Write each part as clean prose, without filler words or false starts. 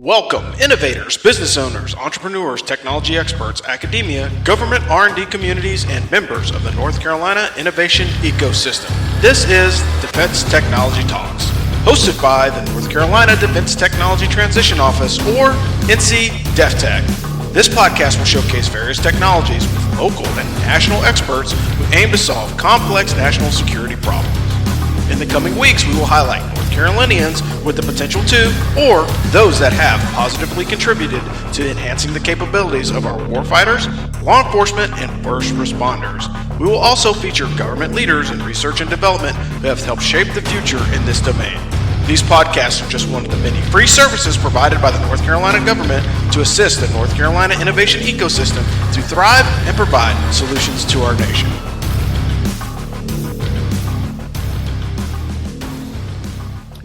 Welcome, innovators, business owners, entrepreneurs, technology experts, academia, government R&D communities, and members of the North Carolina innovation ecosystem. This is Defense Technology Talks, hosted by the North Carolina Defense Technology Transition Office, or NCMBC. This podcast will showcase various technologies with local and national experts who aim to solve complex national security problems. In the coming weeks, we will highlight North Carolinians with the potential to, or those that have positively contributed to enhancing the capabilities of our warfighters, law enforcement, and first responders. We will also feature government leaders in research and development who have helped shape the future in this domain. These podcasts are just one of the many free services provided by the North Carolina government to assist the North Carolina innovation ecosystem to thrive and provide solutions to our nation.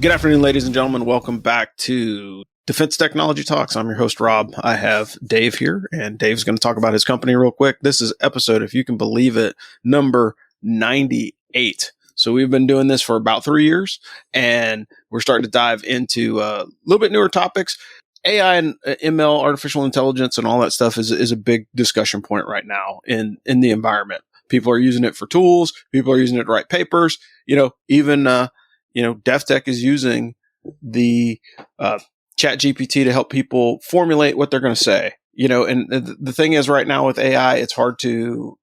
Good afternoon, ladies and gentlemen. Welcome back to Defense Technology Talks. I'm your host, Rob. I have Dave here, and Dave's going to talk about his company real quick. This is episode, if you can believe it, number 98. So we've been doing this for about 3 years, and we're starting to dive into a little bit newer topics. AI and ML, artificial intelligence, and all that stuff is a big discussion point right now in the environment. People are using it for tools. People are using it to write papers. Even DEFTECH is using the chat GPT to help people formulate what they're going to say, and the thing is right now with AI, it's hard to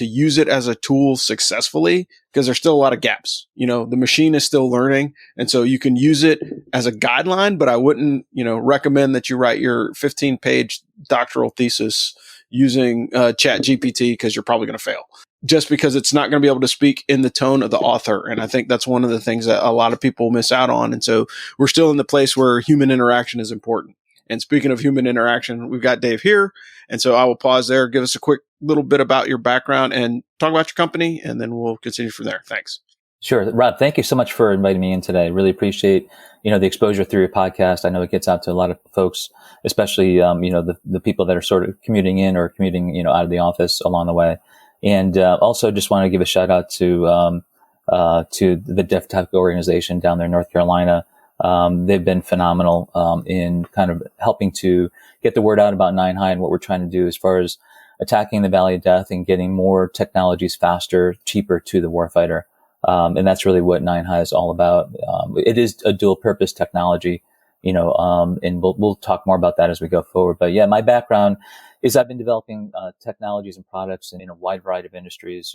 use it as a tool successfully because there's still a lot of gaps. The machine is still learning. And so you can use it as a guideline, but I wouldn't, recommend that you write your 15-page doctoral thesis using chat GPT because you're probably going to fail. Just because it's not going to be able to speak in the tone of the author. And I think that's one of the things that a lot of people miss out on. And so we're still in the place where human interaction is important. And speaking of human interaction, we've got Dave here. And so I will pause there, give us a quick little bit about your background and talk about your company, and then we'll continue from there. Thanks. Sure. Rob, thank you so much for inviting me in today. Really appreciate, the exposure through your podcast. I know it gets out to a lot of folks, especially, the people that are sort of commuting in or commuting, out of the office along the way. And also just want to give a shout out to the DEFTECH organization down there in North Carolina. They've been phenomenal in kind of helping to get the word out about 9High and what we're trying to do as far as attacking the Valley of Death and getting more technologies faster, cheaper to the warfighter. And that's really what 9High is all about. It is a dual purpose technology, and we'll talk more about that as we go forward. But yeah, my background is I've been developing technologies and products in a wide variety of industries.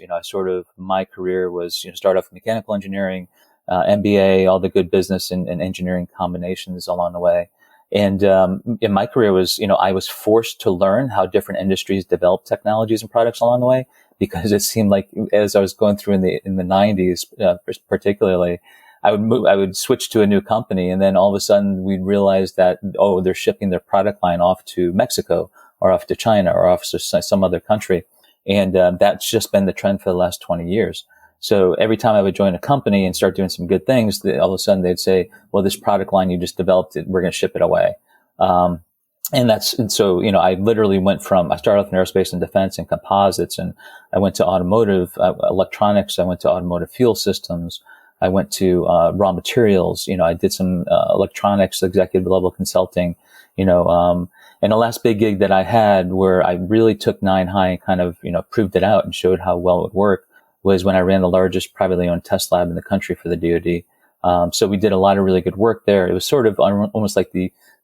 My career was, start off with mechanical engineering, MBA, all the good business and engineering combinations along the way. And in my career was, I was forced to learn how different industries develop technologies and products along the way, because it seemed like as I was going through in the 90s, particularly, I would switch to a new company, and then all of a sudden we'd realize that, they're shipping their product line off to Mexico or off to China or off to some other country. And that's just been the trend for the last 20 years. So every time I would join a company and start doing some good things, all of a sudden they'd say, well, this product line you just developed, we're going to ship it away. I literally went from, I started off in aerospace and defense and composites, and I went to automotive electronics. I went to automotive fuel systems. I went to raw materials. I did some electronics executive level consulting, and the last big gig that I had where I really took 9High and kind of, proved it out and showed how well it would work was when I ran the largest privately owned test lab in the country for the DoD. So we did a lot of really good work there. It was sort of almost like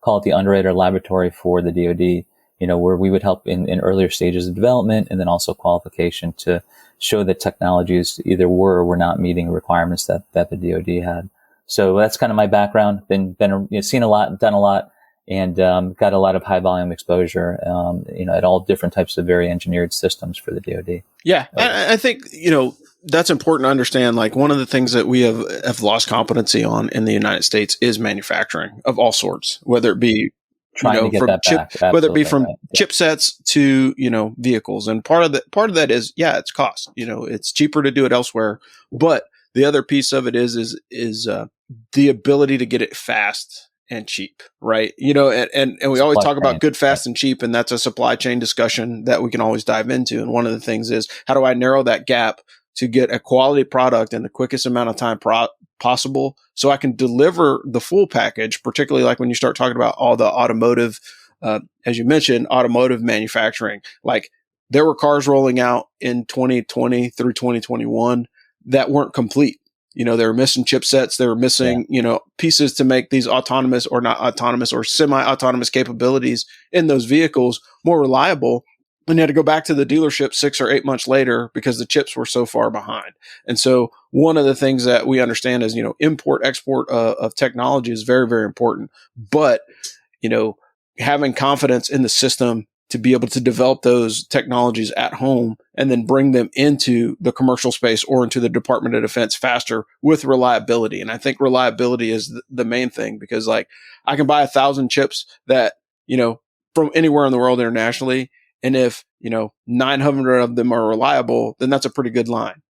call it the underwriter laboratory for the DoD, where we would help in earlier stages of development and then also qualification to show that technologies either were or were not meeting requirements that the DoD had. So that's kind of my background. Been seen a lot, done a lot, and got a lot of high volume exposure, at all different types of very engineered systems for the DoD. Yeah, I think that's important to understand. Like, one of the things that we have lost competency on in the United States is manufacturing of all sorts, whether it be trying to get that back, whether it be from chipsets to vehicles, and part of that is it's cost. It's cheaper to do it elsewhere, but the other piece of it is the ability to get it fast and cheap, right? And we always talk about good, fast, and cheap, and that's a supply chain discussion that we can always dive into. And one of the things is, how do I narrow that gap to get a quality product in the quickest amount of time possible so I can deliver the full package, particularly like when you start talking about all the automotive, as you mentioned, automotive manufacturing. Like there were cars rolling out in 2020 through 2021 that weren't complete. They were missing chipsets. They were missing, pieces to make these autonomous or not autonomous or semi-autonomous capabilities in those vehicles more reliable. And you had to go back to the dealership 6 or 8 months later because the chips were so far behind. And so one of the things that we understand is, import, export of technology is very, very important. But, having confidence in the system to be able to develop those technologies at home and then bring them into the commercial space or into the Department of Defense faster with reliability. And I think reliability is the main thing, because like I can buy 1,000 chips that, from anywhere in the world internationally. And if, 900 of them are reliable, then that's a pretty good line,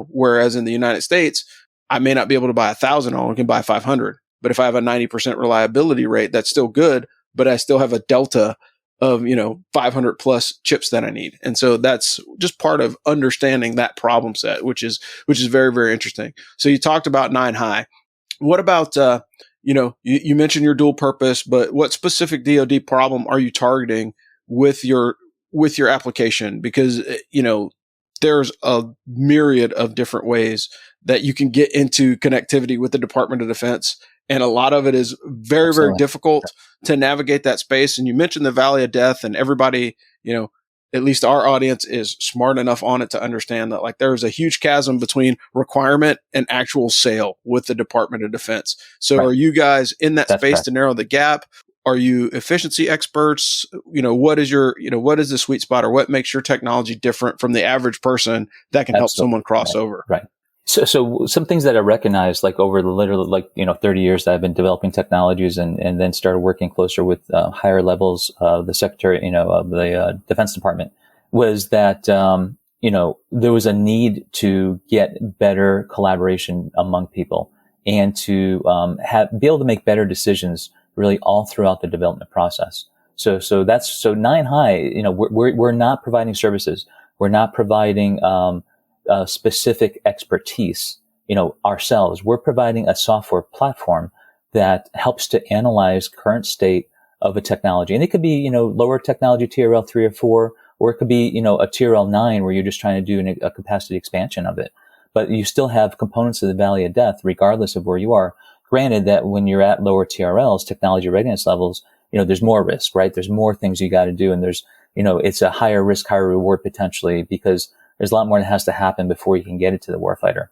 whereas in the United States, I may not be able to buy 1,000, I can buy 500. But if I have a 90% reliability rate, that's still good, but I still have a delta of, 500 plus chips that I need. And so that's just part of understanding that problem set, which is very, very interesting. So you talked about 9-high. What about, you mentioned your dual purpose, but what specific DoD problem are you targeting with your application? Because, there's a myriad of different ways that you can get into connectivity with the Department of Defense. And a lot of it is very, very difficult to navigate that space. And you mentioned the Valley of Death, and everybody, at least our audience is smart enough on it to understand that like there's a huge chasm between requirement and actual sale with the Department of Defense. So Are you guys in that space to narrow the gap? Are you efficiency experts? What is the sweet spot, or what makes your technology different from the average person that can help someone cross over? Right. So some things that I recognize, like over the literally 30 years that I've been developing technologies and then started working closer with higher levels of the Secretary, of the Defense Department, was that, there was a need to get better collaboration among people and to be able to make better decisions really all throughout the development process. So 9-high, we're not providing services. We're not providing specific expertise, ourselves. We're providing a software platform that helps to analyze current state of a technology. And it could be, lower technology TRL 3 or 4, or it could be, a TRL 9 where you're just trying to do a capacity expansion of it. But you still have components of the Valley of Death, regardless of where you are. Granted that when you're at lower TRLs, technology readiness levels, there's more risk, right? There's more things you got to do. And there's, it's a higher risk, higher reward potentially, because there's a lot more that has to happen before you can get it to the warfighter.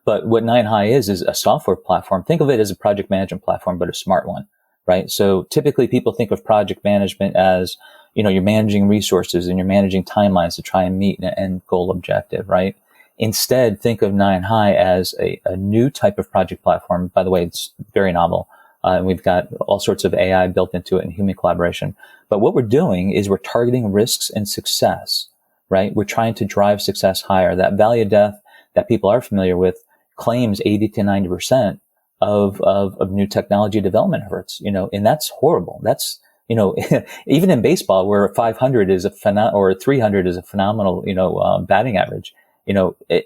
But what 9-high is a software platform. Think of it as a project management platform, but a smart one, right? So typically people think of project management as, you're managing resources and you're managing timelines to try and meet an end goal objective, right? Instead, think of 9-high as a new type of project platform. By the way, it's very novel. And we've got all sorts of AI built into it and human collaboration. But what we're doing is we're targeting risks and success, right? We're trying to drive success higher. That Valley of Death that people are familiar with claims 80 to 90% of new technology development efforts, and that's horrible. That's, even in baseball where 500 is or 300 is a phenomenal, batting average,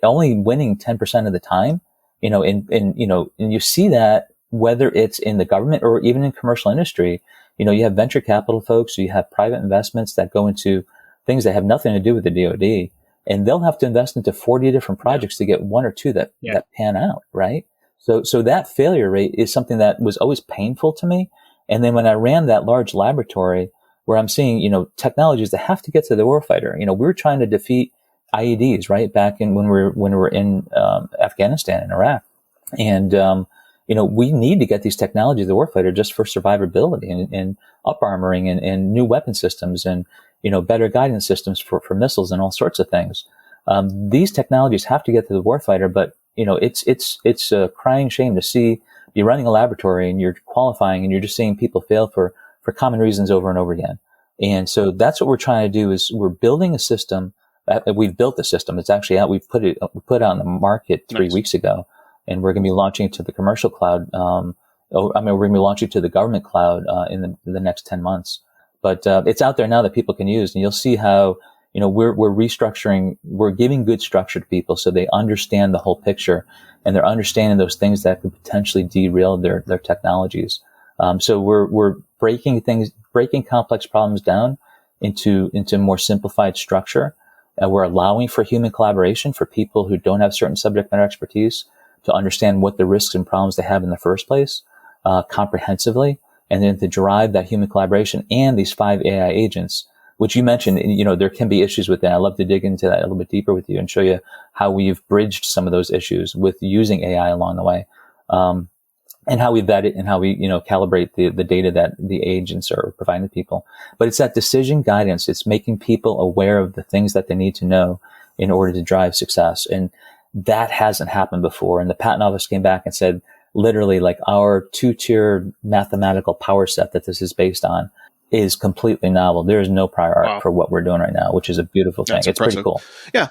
only winning 10% of the time, and you see that whether it's in the government or even in commercial industry, you have venture capital folks, you have private investments that go into things that have nothing to do with the DoD, and they'll have to invest into 40 different projects to get one or two that pan out, right? So that failure rate is something that was always painful to me. And then when I ran that large laboratory where I'm seeing, technologies that have to get to the warfighter, we were trying to defeat IEDs, right? Back in when we were in Afghanistan and Iraq. And, we need to get these technologies to the warfighter just for survivability and up armoring and new weapon systems and, better guidance systems for missiles and all sorts of things. These technologies have to get to the warfighter, but, it's a crying shame to see you're running a laboratory and you're qualifying and you're just seeing people fail for common reasons over and over again. And so that's what we're trying to do is we're building a system. We've built the system. It's actually out. We put it out in the market 3 weeks ago, and we're going to be launching it to the commercial cloud. We're going to be launching it to the government cloud in the next 10 months. But it's out there now that people can use, and you'll see how we're restructuring, we're giving good structure to people so they understand the whole picture and they're understanding those things that could potentially derail their technologies. So we're breaking complex problems down into more simplified structure. We're allowing for human collaboration for people who don't have certain subject matter expertise to understand what the risks and problems they have in the first place, comprehensively, and then to drive that human collaboration and these 5 AI agents, which you mentioned, there can be issues with that. I'd love to dig into that a little bit deeper with you and show you how we've bridged some of those issues with using AI along the way. And how we vet it and how we, calibrate the data that the agents are providing to people. But it's that decision guidance. It's making people aware of the things that they need to know in order to drive success. And that hasn't happened before. And the patent office came back and said, literally, like, our 2-tier mathematical power set that this is based on is completely novel. There is no prior art for what we're doing right now, which is a beautiful thing. It's impressive. Pretty cool. Yeah.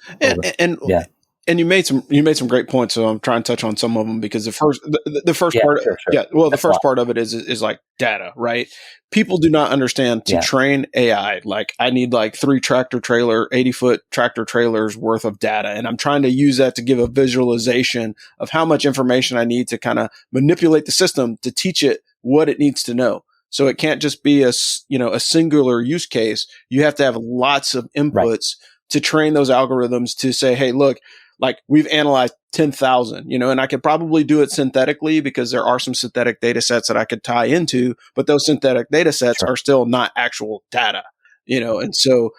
And you made some great points. So I'm trying to touch on some of them because the first part, sure. The first part of it is like data, right? People do not understand to train AI. Like, I need like 3 80-foot tractor trailers worth of data. And I'm trying to use that to give a visualization of how much information I need to kind of manipulate the system to teach it what it needs to know. So it can't just be a singular use case. You have to have lots of inputs to train those algorithms to say, hey, look, like, we've analyzed 10,000, and I could probably do it synthetically because there are some synthetic data sets that I could tie into, but those synthetic data sets are still not actual data, and so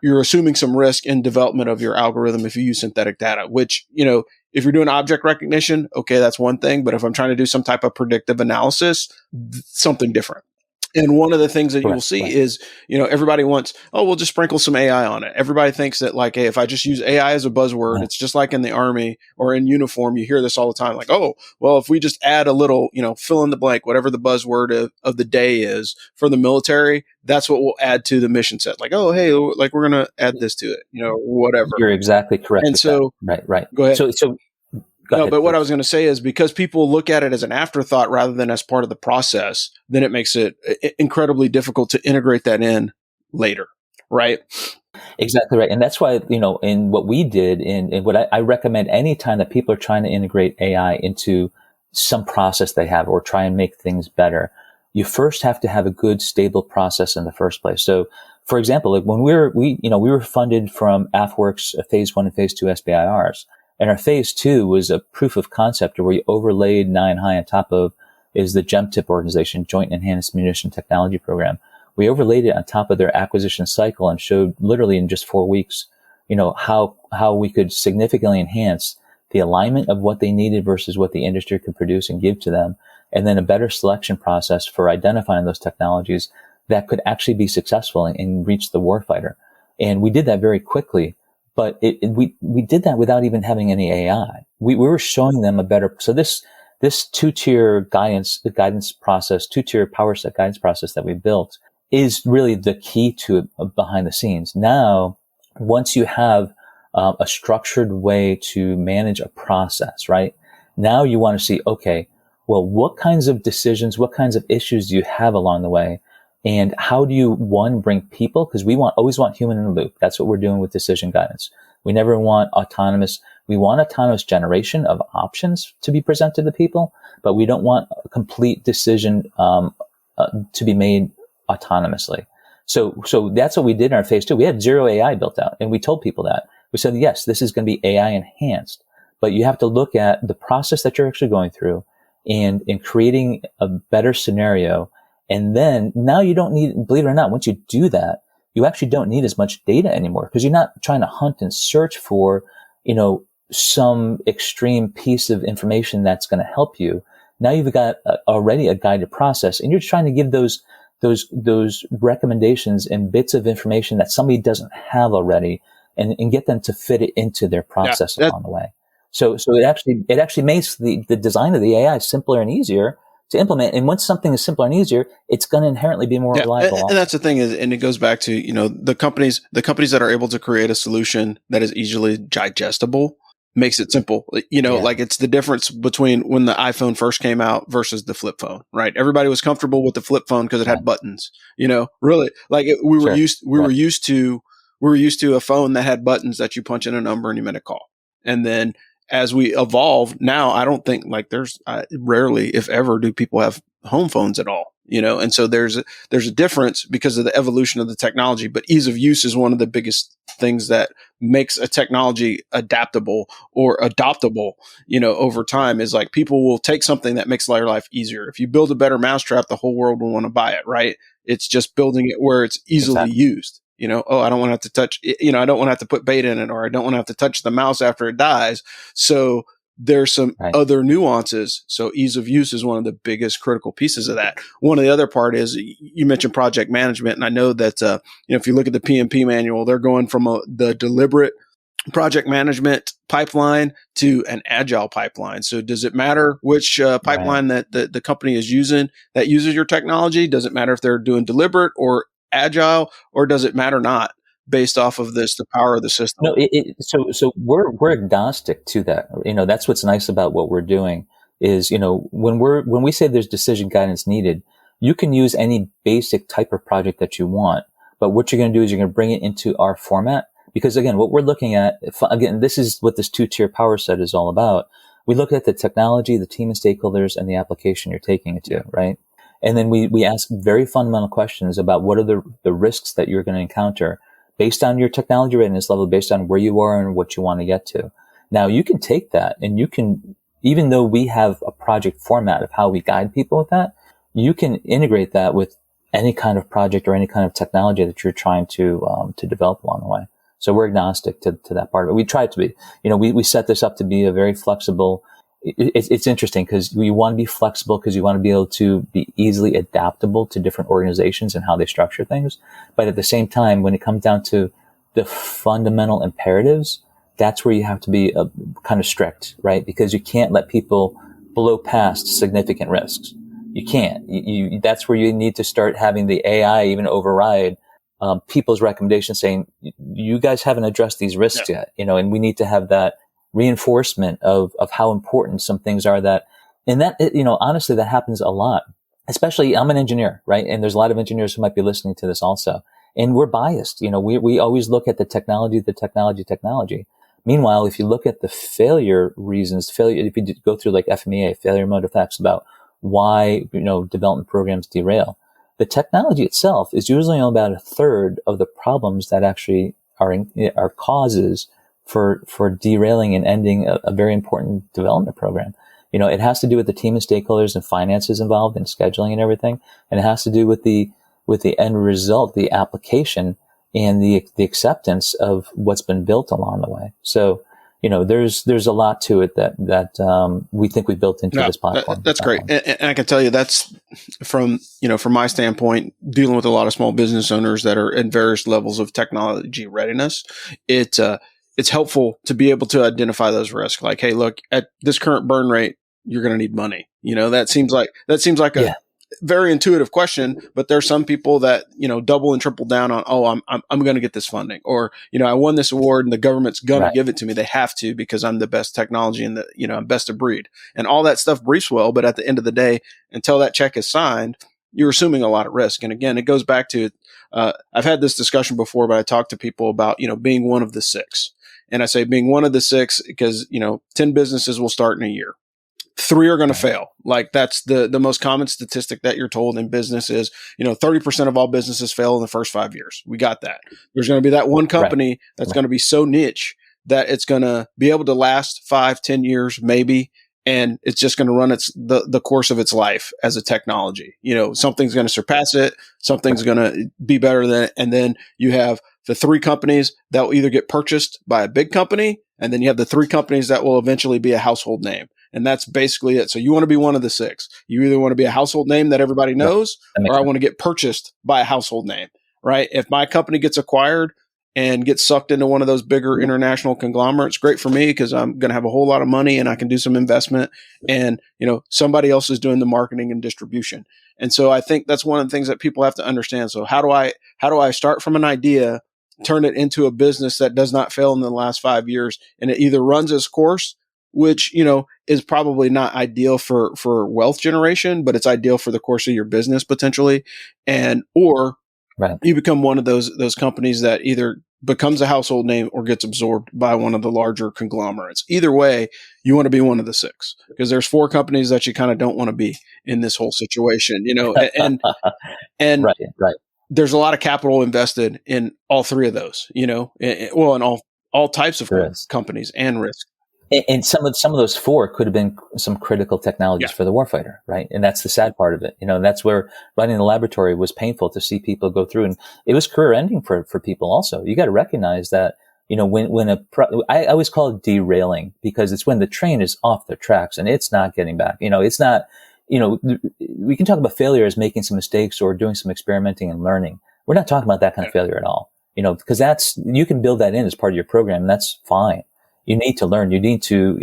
you're assuming some risk in development of your algorithm if you use synthetic data, which, if you're doing object recognition, okay, that's one thing. But if I'm trying to do some type of predictive analysis, something different. And one of the things that you will see is, everybody wants, we'll just sprinkle some AI on it. Everybody thinks that, like, hey, if I just use AI as a buzzword, it's just like in the Army or in uniform, you hear this all the time. Like, if we just add a little, fill in the blank, whatever the buzzword of the day is for the military, that's what we'll add to the mission set. Like, hey, like, we're going to add this to it, whatever. You're exactly correct. And so, right. Go ahead. So No, but what I was going to say is, because people look at it as an afterthought rather than as part of the process, then it makes it incredibly difficult to integrate that in later, right? Exactly right. And that's why, in what we did and what I recommend anytime that people are trying to integrate AI into some process they have or try and make things better, you first have to have a good, stable process in the first place. So, for example, like when we were funded from AFWorks Phase 1 and Phase 2 SBIRs. And our Phase 2 was a proof of concept where we overlaid 9High on top of is the GEMTIP organization, Joint Enhanced Munition Technology Program. We overlaid it on top of their acquisition cycle and showed literally in just 4 weeks, how we could significantly enhance the alignment of what they needed versus what the industry could produce and give to them. And then a better selection process for identifying those technologies that could actually be successful and reach the warfighter. And we did that very quickly. But we did that without even having any AI. We were showing them a better, so this 2-tier guidance process, 2-tier power set guidance process that we built is really the key to it behind the scenes. Now, once you have a structured way to manage a process, right? Now you want to see, okay, well, what kinds of decisions, what kinds of issues do you have along the way? And how do you, bring people? Because we always want human in the loop. That's what we're doing with decision guidance. We never want we want autonomous generation of options to be presented to people, but we don't want a complete decision to be made autonomously. So that's what we did in our Phase 2. We had 0 AI built out, and we told people that. We said, yes, this is going to be AI enhanced, but you have to look at the process that you're actually going through and in creating a better scenario. And then now you don't need, believe it or not, once you do that, you actually don't need as much data anymore because you're not trying to hunt and search for, some extreme piece of information that's going to help you. Now you've got already a guided process, and you're trying to give those recommendations and bits of information that somebody doesn't have already and get them to fit it into their process along the way. So it actually makes the design of the AI simpler and easier to implement. And once something is simpler and easier, it's going to inherently be more reliable. And that's the thing is, and it goes back to, the companies that are able to create a solution that is easily digestible makes it simple. Like it's the difference between when the iPhone first came out versus the flip phone, right? Everybody was comfortable with the flip phone because it had buttons, really like we were used to we were used to a phone that had buttons that you punch in a number and you made a call. And then as we evolve now, I don't think like there's rarely, if ever, do people have home phones at all, and so there's a difference because of the evolution of the technology, but ease of use is one of the biggest things that makes a technology adaptable or adoptable, over time. Is like people will take something that makes their life easier. If you build a better mousetrap, the whole world will want to buy it, right? It's just building it where it's easily used. Oh, I don't want to have to touch, I don't want to have to put bait in it, or I don't want to have to touch the mouse after it dies. So there's some other nuances. So ease of use is one of the biggest critical pieces of that. One of the other part is you mentioned project management. And I know that, if you look at the PMP manual, they're going from the deliberate project management pipeline to an agile pipeline. So does it matter which pipeline that the company is using that uses your technology? Does it matter if they're doing deliberate or agile, or does it matter not based off of the power of the system? No, so we're agnostic to that. That's what's nice about what we're doing is, when we say there's decision guidance needed, you can use any basic type of project that you want, but what you're going to do is you're going to bring it into our format. Because again, what we're looking at, again, this is what this 2-tier power set is all about. We look at the technology, the team and stakeholders, and the application you're taking it to, right? And then we ask very fundamental questions about what are the risks that you're going to encounter based on your technology readiness level, based on where you are and what you want to get to. Now, you can take that and you can, even though we have a project format of how we guide people with that, you can integrate that with any kind of project or any kind of technology that you're trying to develop along the way. So we're agnostic to that part of it. We try to be, we set this up to be a very flexible. It's interesting because we want to be flexible because you want to be able to be easily adaptable to different organizations and how they structure things. But at the same time, when it comes down to the fundamental imperatives, that's where you have to be kind of strict, right? Because you can't let people blow past significant risks. You can't. That's where you need to start having the AI even override people's recommendations, saying you guys haven't addressed these risks yet, and we need to have that reinforcement of how important some things are honestly, that happens a lot. Especially, I'm an engineer, right? And there's a lot of engineers who might be listening to this also. And we're biased. We always look at the technology. Meanwhile, if you look at the failure reasons, if you go through like FMEA, failure mode effects, about why, development programs derail, the technology itself is usually only about a third of the problems that actually are causes for derailing and ending a very important development program. It has to do with the team and stakeholders and finances involved and scheduling and everything. And it has to do with the end result, the application and the acceptance of what's been built along the way. So, there's a lot to it that we think we built into this platform. That's great. And I can tell you that's from my standpoint, dealing with a lot of small business owners that are in various levels of technology readiness. It's helpful to be able to identify those risks. Like, hey, look, at this current burn rate, you're going to need money. That seems like a very intuitive question, but there's some people that, double and triple down on, I'm going to get this funding, or, I won this award and the government's going to give it to me. They have to, because I'm the best technology and I'm best of breed, and all that stuff briefs well. But at the end of the day, until that check is signed, you're assuming a lot of risk. And again, it goes back to, I've had this discussion before, but I talk to people about, being one of the 6. And I say being one of the 6 because, 10 businesses will start in a year. 3 are going to fail. Like that's the most common statistic that you're told in business is, 30% of all businesses fail in the first 5 years. We got that. There's going to be that one company that's going to be so niche that it's going to be able to last 5-10 years, maybe. And it's just going to run the course of its life as a technology. Something's going to surpass it. Something's going to be better than it. And then you have the 3 companies that will either get purchased by a big company. And then you have the 3 companies that will eventually be a household name. And that's basically it. So you want to be one of the 6. You either want to be a household name that everybody knows, or I want to get purchased by a household name, right? If my company gets acquired and gets sucked into one of those bigger international conglomerates, great for me because I'm going to have a whole lot of money and I can do some investment, and, somebody else is doing the marketing and distribution. And so I think that's one of the things that people have to understand. So how do I start from an idea, turn it into a business that does not fail in the last 5 years, and it either runs its course, which, is probably not ideal for wealth generation, but it's ideal for the course of your business potentially. Or you become one of those companies that either becomes a household name or gets absorbed by one of the larger conglomerates. Either way, you want to be one of the six, because there's four companies that you kind of don't want to be in this whole situation, and right. There's a lot of capital invested in all three of those, in all types of companies and risk. And some of those four could have been some critical technologies for the warfighter, right? And that's the sad part of it. And that's where running the laboratory was painful to see people go through. And it was career ending for people also. You got to recognize that, I always call it derailing, because it's when the train is off the tracks and it's not getting back. It's not, we can talk about failure as making some mistakes or doing some experimenting and learning. We're not talking about that kind of failure at all, because you can build that in as part of your program, and that's fine. You need to learn. You need to,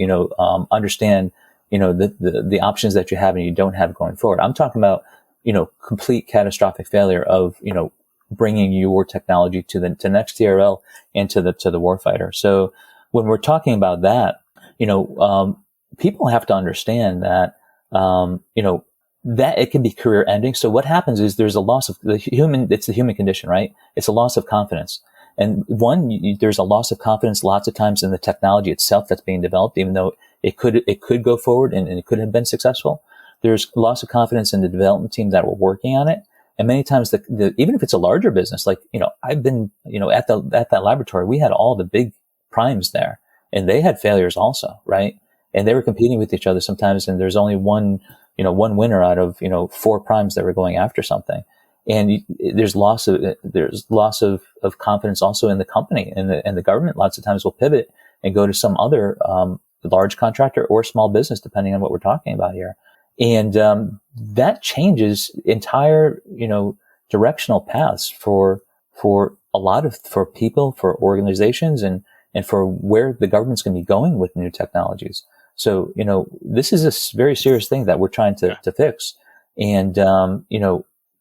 understand, the options that you have and you don't have going forward. I'm talking about, complete catastrophic failure of, bringing your technology to the next TRL and to the warfighter. So when we're talking about that, people have to understand that, that it can be career ending. So what happens is there's a loss of it's the human condition, right? It's a loss of confidence. And there's a loss of confidence lots of times in the technology itself that's being developed, even though it could go forward and it could have been successful. There's loss of confidence in the development team that were working on it. And many times even if it's a larger business, like, I've been, at that laboratory, we had all the big primes there, and they had failures also, right? And they were competing with each other sometimes. And there's only one winner out of, four primes that were going after something. And there's loss of confidence also in the company, and the government lots of times will pivot and go to some other large contractor or small business, depending on what we're talking about here. And that changes entire directional paths for people, for organizations, and for where the government's going to be going with new technologies. So this is a very serious thing that we're trying to fix, and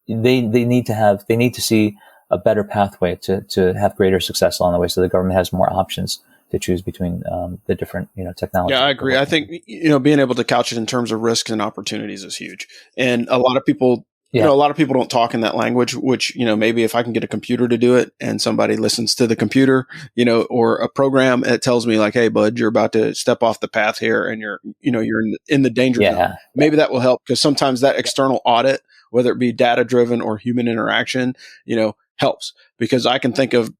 they need to see a better pathway to have greater success along the way, so the government has more options to choose between the different technologies. Yeah, I agree. I think being able to couch it in terms of risks and opportunities is huge, and a lot of people. A lot of people don't talk in that language, which, maybe if I can get a computer to do it and somebody listens to the computer, or a program, it tells me like, hey, bud, you're about to step off the path here and you're in the danger zone. Maybe that will help, because sometimes that external audit, whether it be data driven or human interaction, helps, because I can think of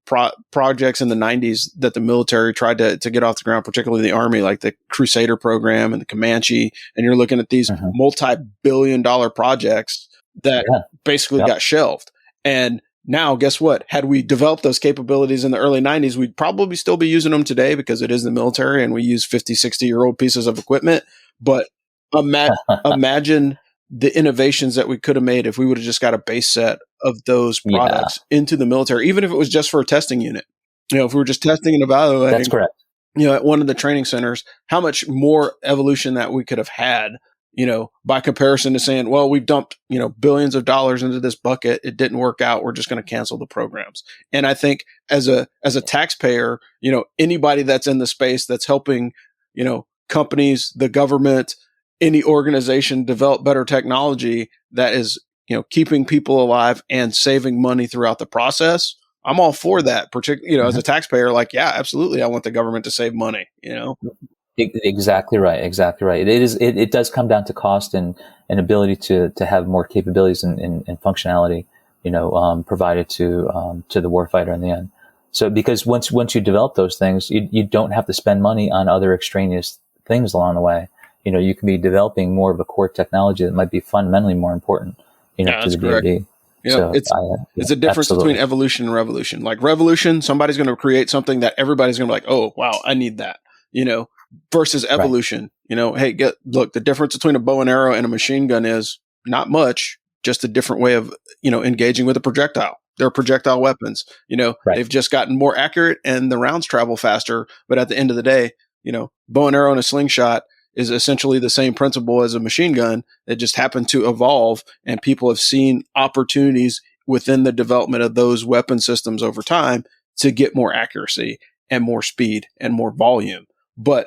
projects in the 90s that the military tried to get off the ground, particularly the Army, like the Crusader program and the Comanche. And you're looking at these multi-billion-dollar projects that basically got shelved. And now, guess what? Had we developed those capabilities in the early 90s, we'd probably still be using them today, because it is the military and we use 50, 60-year-old pieces of equipment. But imagine the innovations that we could have made if we would have just got a base set of those products into the military, even if it was just for a testing unit. If we were just testing and evaluating. That's correct. At one of the training centers, how much more evolution that we could have had, by comparison to saying, well, we've dumped, billions of dollars into this bucket. It didn't work out. We're just going to cancel the programs. And I think as a taxpayer, anybody that's in the space that's helping, companies, the government, any organization develop better technology that is, keeping people alive and saving money throughout the process, I'm all for that. Particularly, as a taxpayer, like, yeah, absolutely. I want the government to save money, Exactly right. It does come down to cost and ability to have more capabilities and functionality, provided to the warfighter in the end. So, because once you develop those things, you don't have to spend money on other extraneous things along the way. You can be developing more of a core technology that might be fundamentally more important, to the DoD. It's a difference between evolution and revolution. Like revolution, somebody's going to create something that everybody's going to be like, oh, wow, I need that, versus evolution. Hey, look, the difference between a bow and arrow and a machine gun is not much, just a different way of, engaging with a projectile. They're projectile weapons, they've just gotten more accurate and the rounds travel faster. But at the end of the day, bow and arrow and a slingshot is essentially the same principle as a machine gun. It just happened to evolve, and people have seen opportunities within the development of those weapon systems over time to get more accuracy and more speed and more volume. But,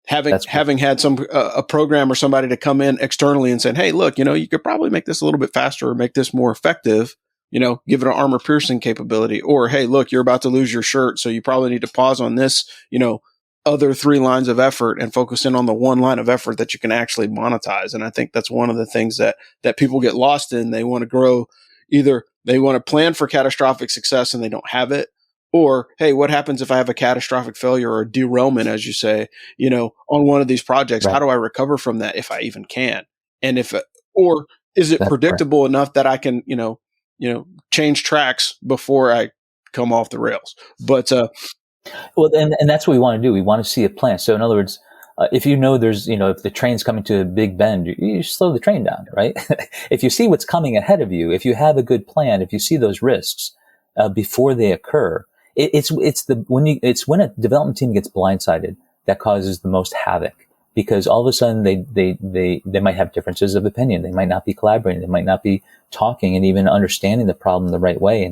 having had a program or somebody to come in externally and say, hey, look, you could probably make this a little bit faster or make this more effective. give it an armor piercing capability, or, hey, look, you're about to lose your shirt, so you probably need to pause on this, other 3 lines of effort and focus in on the 1 line of effort that you can actually monetize. And I think that's one of the things that people get lost in. They want to grow. Either they want to plan for catastrophic success and they don't have it, or, hey, what happens if I have a catastrophic failure or derailment, as you say, on one of these projects? Right. How do I recover from that if I even can? And or is it predictable enough that I can, change tracks before I come off the rails? But, well, and that's what we want to do. We want to see a plan. So in other words, if there's, if the train's coming to a big bend, you slow the train down, right? If you see what's coming ahead of you, if you have a good plan, if you see those risks before they occur, it's when a development team gets blindsided that causes the most havoc, because all of a sudden they might have differences of opinion. They might not be collaborating. They might not be talking and even understanding the problem the right way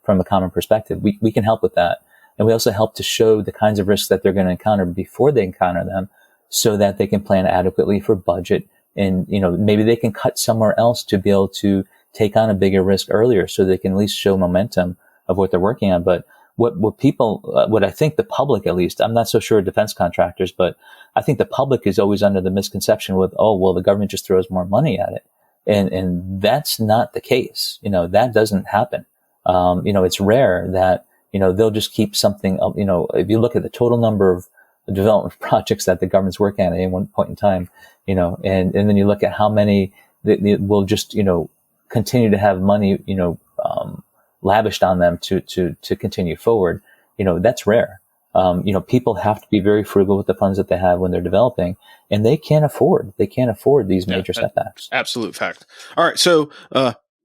from a common perspective. We can help with that. And we also help to show the kinds of risks that they're going to encounter before they encounter them, so that they can plan adequately for budget. And, maybe they can cut somewhere else to be able to take on a bigger risk earlier, so they can at least show momentum of what they're working on. But what I think the public, at least, I'm not so sure defense contractors, but I think the public is always under the misconception with, the government just throws more money at it. And that's not the case. That doesn't happen. It's rare that, they'll just keep something up. If you look at the total number of development projects that the government's working on at any one point in time, and then you look at how many that will just, continue to have money, lavished on them to continue forward, that's rare. People have to be very frugal with the funds that they have when they're developing, and they can't afford these major setbacks. Absolute fact. All right. So,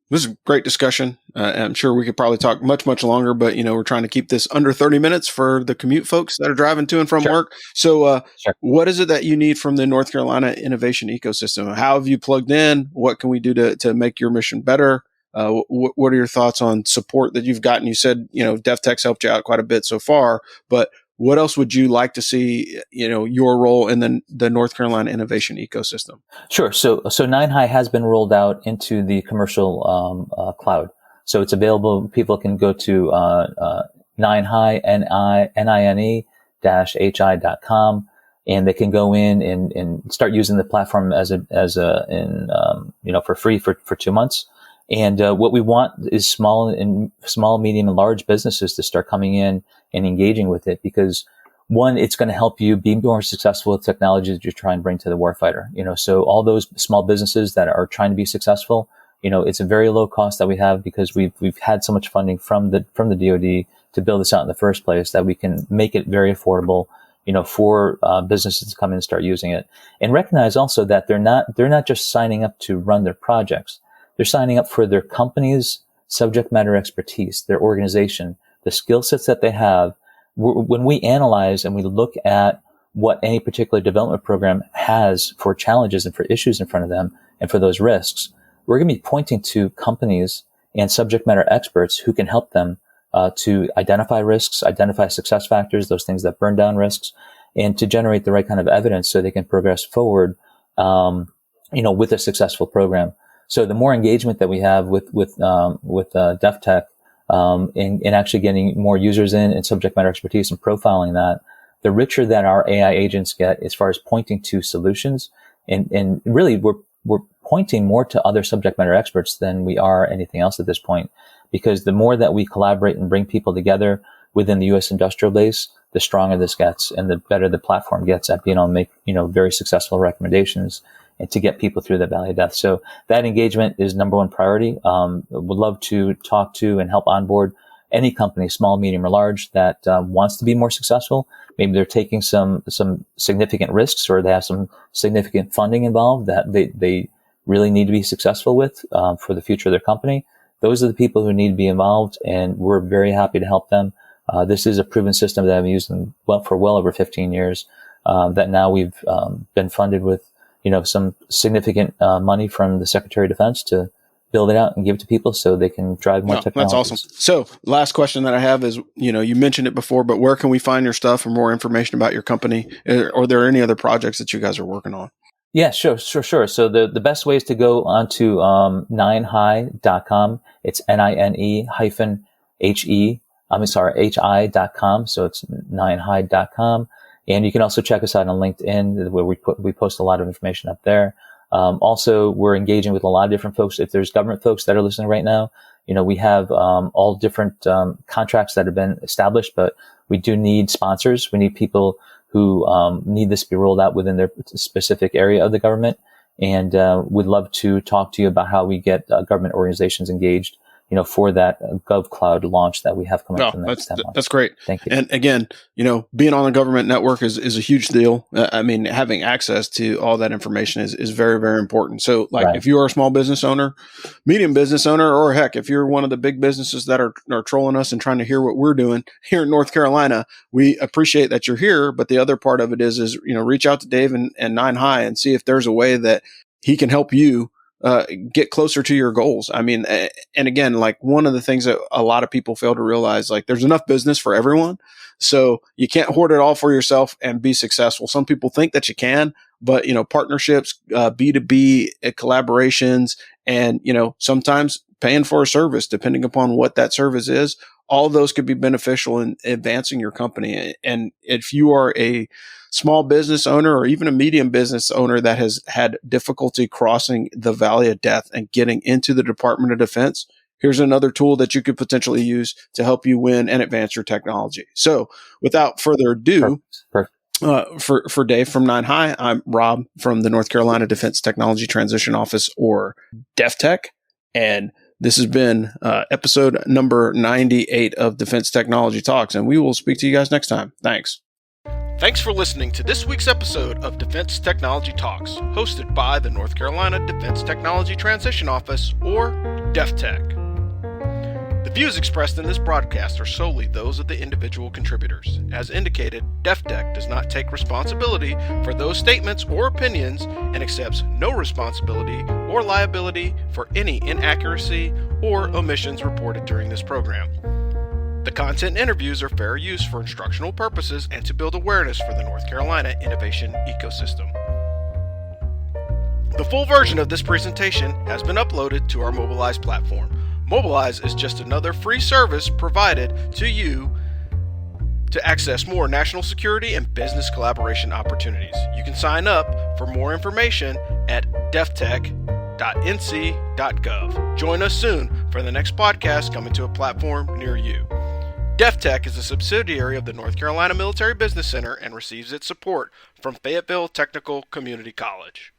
this is a great discussion. I'm sure we could probably talk much, much longer, but, we're trying to keep this under 30 minutes for the commute folks that are driving to and from work. So what is it that you need from the North Carolina innovation ecosystem? How have you plugged in? What can we do to make your mission better? What are your thoughts on support that you've gotten? You said, DEFTECH helped you out quite a bit so far, but what else would you like to see, your role in the North Carolina innovation ecosystem? Sure. So 9High has been rolled out into the commercial cloud. So it's available. People can go to 9High, NINE-HI.com, and they can go in and start using the platform for free for 2 months. And what we want is small, medium, and large businesses to start coming in and engaging with it, because one, it's going to help you be more successful with technology that you're trying to bring to the warfighter. So all those small businesses that are trying to be successful, it's a very low cost that we have, because we've had so much funding from the DoD to build this out in the first place, that we can make it very affordable, for businesses to come in and start using it. And recognize also that they're not just signing up to run their projects. They're signing up for their company's subject matter expertise, their organization, the skill sets that they have. When we analyze and we look at what any particular development program has for challenges and for issues in front of them and for those risks, we're going to be pointing to companies and subject matter experts who can help them to identify risks, identify success factors, those things that burn down risks, and to generate the right kind of evidence so they can progress forward, with a successful program. So the more engagement that we have with DEFTECH, in actually getting more users in and subject matter expertise and profiling that, the richer that our AI agents get as far as pointing to solutions. And really we're pointing more to other subject matter experts than we are anything else at this point, because the more that we collaborate and bring people together within the U.S. industrial base, the stronger this gets and the better the platform gets at being able to make, very successful recommendations and to get people through the valley of death. So that engagement is number one priority. Would love to talk to and help onboard any company, small, medium, or large, that wants to be more successful. Maybe they're taking some significant risks, or they have some significant funding involved that they really need to be successful with for the future of their company. Those are the people who need to be involved, and we're very happy to help them. This is a proven system that I've used for well over 15 years, that now we've been funded with some significant money from the Secretary of Defense to build it out and give it to people so they can drive more technology. That's awesome. So last question that I have is, you mentioned it before, but where can we find your stuff or more information about your company? Are there any other projects that you guys are working on? Yeah, sure. So the best way is to go onto 9hi.com. It's NINE hyphen HE. HI.com. So it's 9hi.com. And you can also check us out on LinkedIn, where we post a lot of information up there. Also, we're engaging with a lot of different folks. If there's government folks that are listening right now, we have all different contracts that have been established, but we do need sponsors. We need people who need this to be rolled out within their specific area of the government. And we'd love to talk to you about how we get government organizations engaged, for that GovCloud launch that we have coming up in the next 10 months. That's great. Thank you. And again, being on the government network is a huge deal. Having access to all that information is very, very important. So If you are a small business owner, medium business owner, or heck, if you're one of the big businesses that are trolling us and trying to hear what we're doing here in North Carolina, we appreciate that you're here. But the other part of it is reach out to Dave and 9hi and see if there's a way that he can help you get closer to your goals. And again, one of the things that a lot of people fail to realize, there's enough business for everyone. So you can't hoard it all for yourself and be successful. Some people think that you can, but partnerships, B2B collaborations, and sometimes paying for a service, depending upon what that service is, all of those could be beneficial in advancing your company. And if you are a small business owner or even a medium business owner that has had difficulty crossing the valley of death and getting into the Department of Defense, here's another tool that you could potentially use to help you win and advance your technology. So without further ado, for Dave from 9hi, I'm Rob from the North Carolina Defense Technology Transition Office, or DEFTECH. And this has been episode number 98 of Defense Technology Talks, and we will speak to you guys next time. Thanks. Thanks for listening to this week's episode of Defense Technology Talks, hosted by the North Carolina Defense Technology Transition Office, or DEFTECH. The views expressed in this broadcast are solely those of the individual contributors. As indicated, DEFTECH does not take responsibility for those statements or opinions and accepts no responsibility or liability for any inaccuracy or omissions reported during this program. The content and interviews are fair use for instructional purposes and to build awareness for the North Carolina innovation ecosystem. The full version of this presentation has been uploaded to our Mobilize platform. Mobilize is just another free service provided to you to access more national security and business collaboration opportunities. You can sign up for more information at deftech.nc.gov. Join us soon for the next podcast coming to a platform near you. DEFTECH is a subsidiary of the North Carolina Military Business Center and receives its support from Fayetteville Technical Community College.